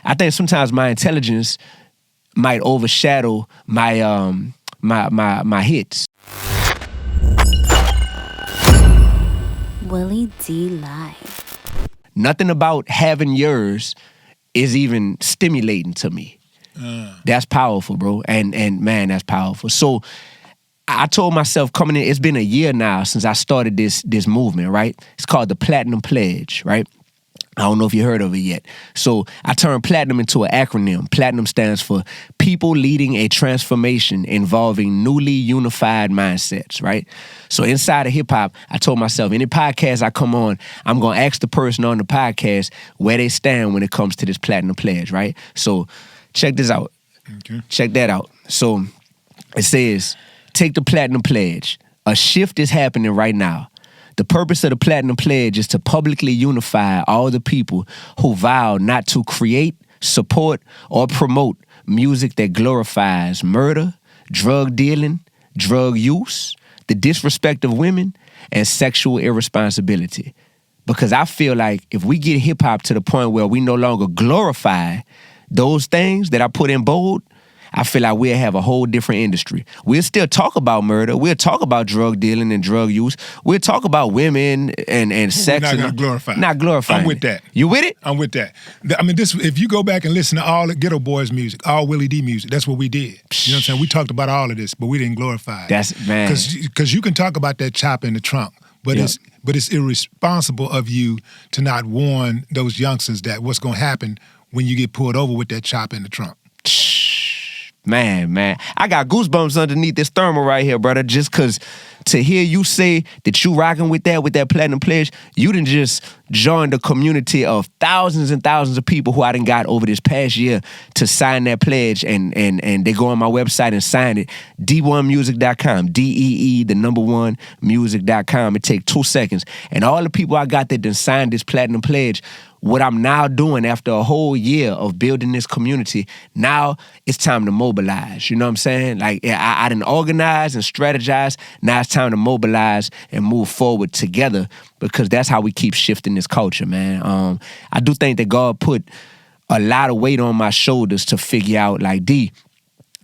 I think sometimes my intelligence might overshadow my hits. Willie D Live. Nothing about having yours is even stimulating to me. That's powerful, bro. And man, that's powerful. So I told myself coming in, it's been a year now since I started this movement, right? It's called the Platinum Pledge, right? I don't know if you heard of it yet. So I turned platinum into an acronym. Platinum stands for People Leading a Transformation Involving Newly Unified Mindsets, right? So inside of hip-hop, I told myself, any podcast I come on, I'm going to ask the person on the podcast where they stand when it comes to this Platinum Pledge, right? So check this out. Okay. Check that out. So it says, take the Platinum Pledge. A shift is happening right now. The purpose of the Platinum Pledge is to publicly unify all the people who vow not to create, support, or promote music that glorifies murder, drug dealing, drug use, the disrespect of women, and sexual irresponsibility. Because I feel like if we get hip-hop to the point where we no longer glorify those things that I put in bold, I feel like we'll have a whole different industry. We'll still talk about murder. We'll talk about drug dealing and drug use. We'll talk about women and sex. Not gonna glorify. Not glorifying. I'm with that. You with it? I'm with that. I mean, if you go back and listen to all the Ghetto Boys music, all Willie D music, that's what we did. You know what I'm saying? We talked about all of this, but we didn't glorify it. That's, man. Because you can talk about that chop in the trunk, but Yep. it's irresponsible of you to not warn those youngsters that what's going to happen when you get pulled over with that chop in the trunk. Man, I got goosebumps underneath this thermal right here, brother, just because to hear you say that you rocking with that Platinum Pledge, you done just joined the community of thousands and thousands of people who I done got over this past year to sign that pledge, and they go on my website and sign it, Dee-1music.com, DEE, the number one, music.com. It take 2 seconds. And all the people I got that done signed this Platinum Pledge, what I'm now doing after a whole year of building this community, now it's time to mobilize. You know what I'm saying? Like, I done organize and strategize. Now it's time to mobilize and move forward together, because that's how we keep shifting this culture, man. I do think that God put a lot of weight on my shoulders to figure out, like, D,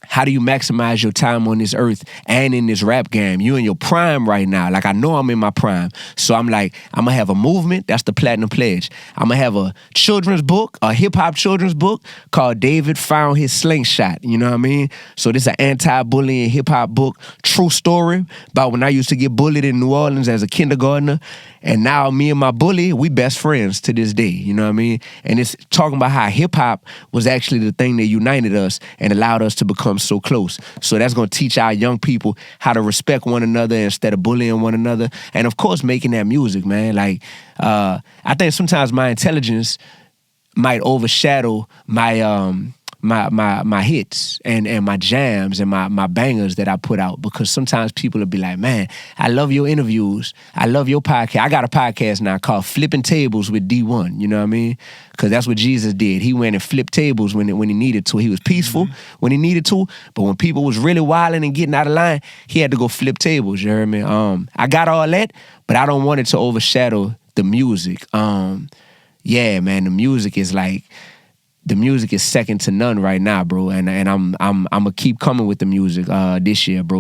how do you maximize your time on this earth and in this rap game? You in your prime right now. Like, I know I'm in my prime. So I'm like, I'm going to have a movement. That's the Platinum Pledge. I'm going to have a children's book, a hip-hop children's book called David Found His Slingshot. You know what I mean? So this is an anti-bullying hip-hop book, true story about when I used to get bullied in New Orleans as a kindergartner. And now me and my bully, we best friends to this day. You know what I mean? And it's talking about how hip-hop was actually the thing that united us and allowed us to become so close. So that's going to teach our young people how to respect one another instead of bullying one another. And of course, making that music, man. Like, I think sometimes my intelligence might overshadow my hits and my jams and my bangers that I put out, because sometimes people will be like, man, I love your interviews. I love your podcast. I got a podcast now called Flipping Tables with Dee-1. You know what I mean? Because that's what Jesus did. He went and flipped tables when he needed to. He was peaceful when he needed to, but when people was really wilding and getting out of line, he had to go flip tables. You heard me? I got all that, but I don't want it to overshadow the music. Yeah, man, the music is second to none right now, bro. And I'm gonna keep coming with the music this year, bro.